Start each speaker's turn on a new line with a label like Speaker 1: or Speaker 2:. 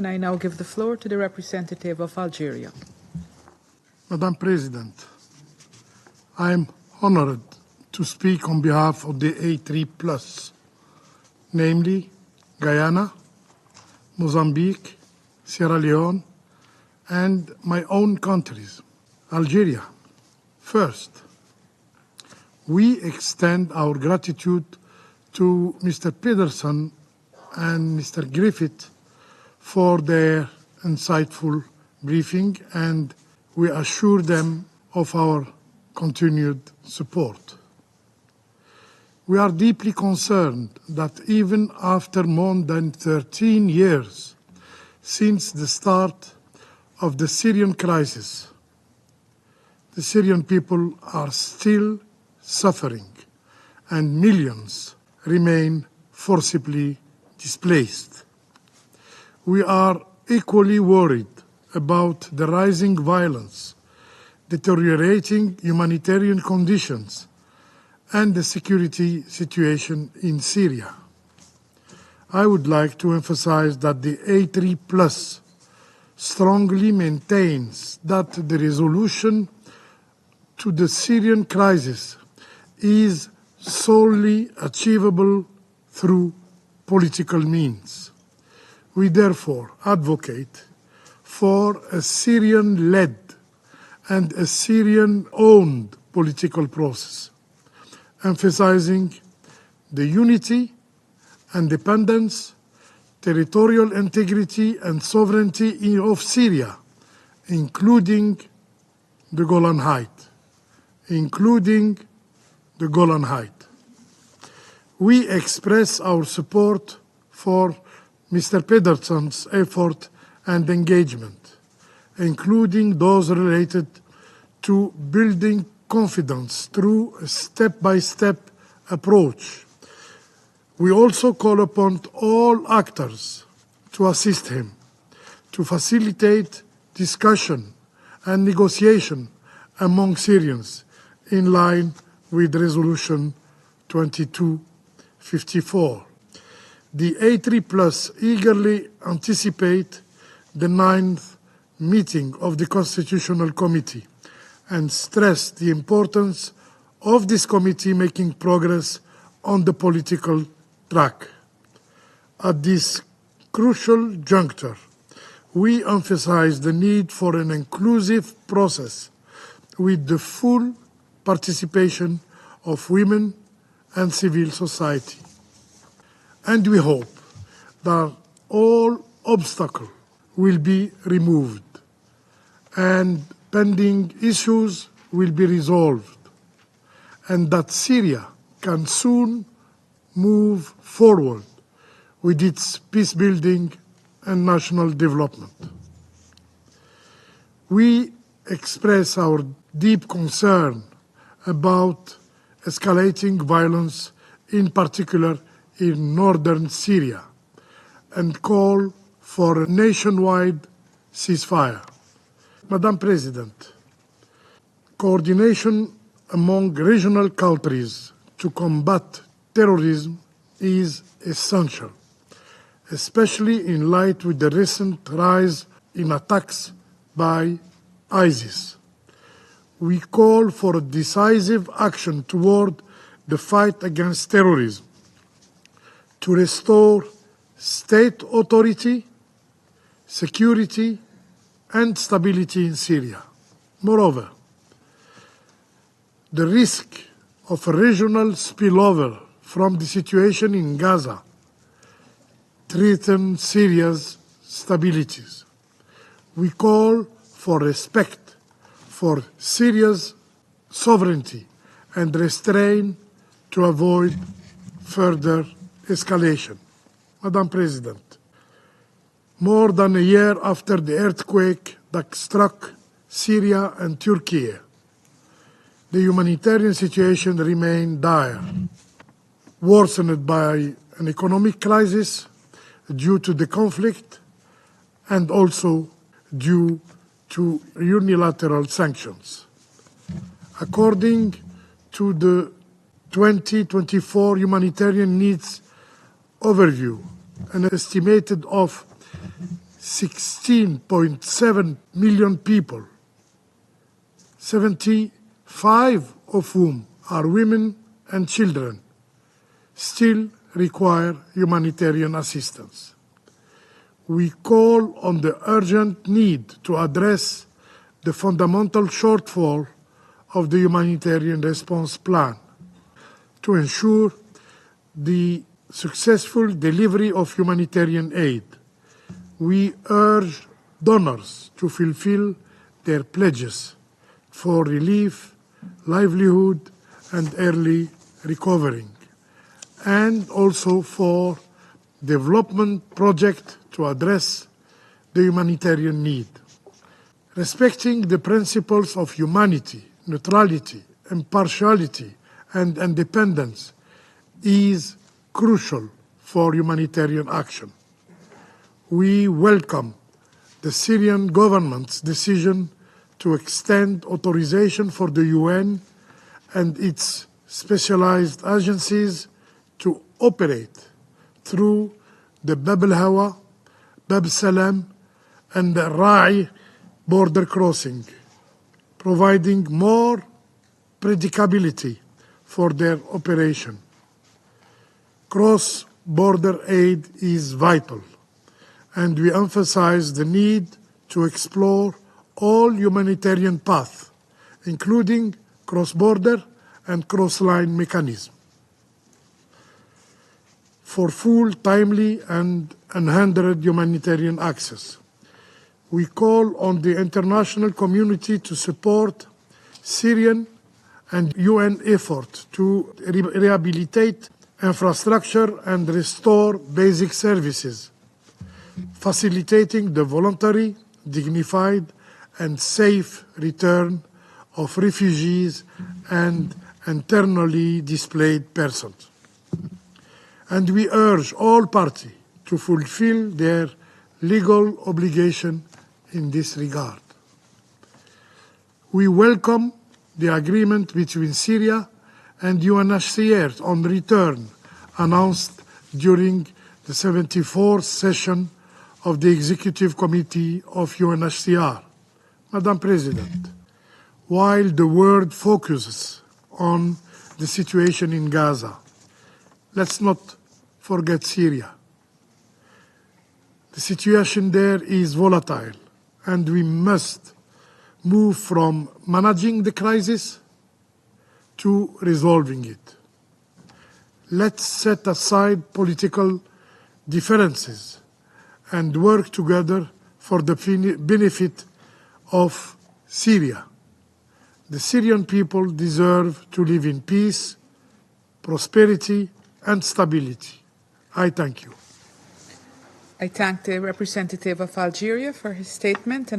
Speaker 1: And I now give the floor to the representative of Algeria.
Speaker 2: Madam President, I am honored to speak on behalf of the A3+, namely Guyana, Mozambique, Sierra Leone, and my own countries, Algeria. First, we extend our gratitude to Mr. Pedersen and Mr. Griffith for their insightful briefing, and we assure them of our continued support. We are deeply concerned that even after more than 13 years since the start of the Syrian crisis, the Syrian people are still suffering and millions remain forcibly displaced. We are equally worried about the rising violence, deteriorating humanitarian conditions, and the security situation in Syria. I would like to emphasize that the A3+ strongly maintains that the resolution to the Syrian crisis is solely achievable through political means. We therefore advocate for a Syrian-led and a Syrian-owned political process, emphasizing the unity, independence, territorial integrity and sovereignty of Syria, including the Golan Heights. We express our support for Mr. Pedersen's effort and engagement, including those related to building confidence through a step-by-step approach. We also call upon all actors to assist him, to facilitate discussion and negotiation among Syrians in line with Resolution 2254. The A3+ eagerly anticipate the 9th meeting of the Constitutional Committee and stress the importance of this committee making progress on the political track. At this crucial juncture, we emphasize the need for an inclusive process with the full participation of women and civil society. And we hope that all obstacles will be removed and pending issues will be resolved, and that Syria can soon move forward with its peace building and national development. We express our deep concern about escalating violence, in particular in northern Syria, and call for a nationwide ceasefire. Madam President, coordination among regional countries to combat terrorism is essential, especially in light of the recent rise in attacks by ISIS. We call for decisive action toward the fight against terrorism, to restore state authority, security, and stability in Syria. Moreover, the risk of a regional spillover from the situation in Gaza threatens Syria's stability. We call for respect for Syria's sovereignty and restraint to avoid further escalation. Madam President, more than a year after the earthquake that struck Syria and Turkey, the humanitarian situation remained dire, worsened by an economic crisis due to the conflict and also due to unilateral sanctions. According to the 2024 Humanitarian Needs Overview, an estimated of 16.7 million people, 75 of whom are women and children, still require humanitarian assistance. We call on the urgent need to address the fundamental shortfall of the humanitarian response plan to ensure the successful delivery of humanitarian aid. We urge donors to fulfill their pledges for relief, livelihood, and early recovery, and also for development projects to address the humanitarian need. Respecting the principles of humanity, neutrality, impartiality, and independence is crucial for humanitarian action. We welcome the Syrian government's decision to extend authorization for the UN and its specialized agencies to operate through the Bab al-Hawa, Bab Salam, and the Ra'i border crossing, providing more predictability for their operation. Cross-border aid is vital, and we emphasize the need to explore all humanitarian paths, including cross-border and cross-line mechanisms, for full, timely, and unhindered humanitarian access. We call on the international community to support Syrian and UN efforts to rehabilitate infrastructure and restore basic services, facilitating the voluntary, dignified, and safe return of refugees and internally displaced persons. And we urge all parties to fulfill their legal obligation in this regard. We welcome the agreement between Syria and UNHCR on return announced during the 74th session of the Executive Committee of UNHCR. Madam President, while the world focuses on the situation in Gaza, let's not forget Syria. The situation there is volatile, and we must move from managing the crisis to resolving it. Let's set aside political differences and work together for the benefit of Syria. The Syrian people deserve to live in peace, prosperity, and stability. I thank you.
Speaker 1: I thank the representative of Algeria for his statement, and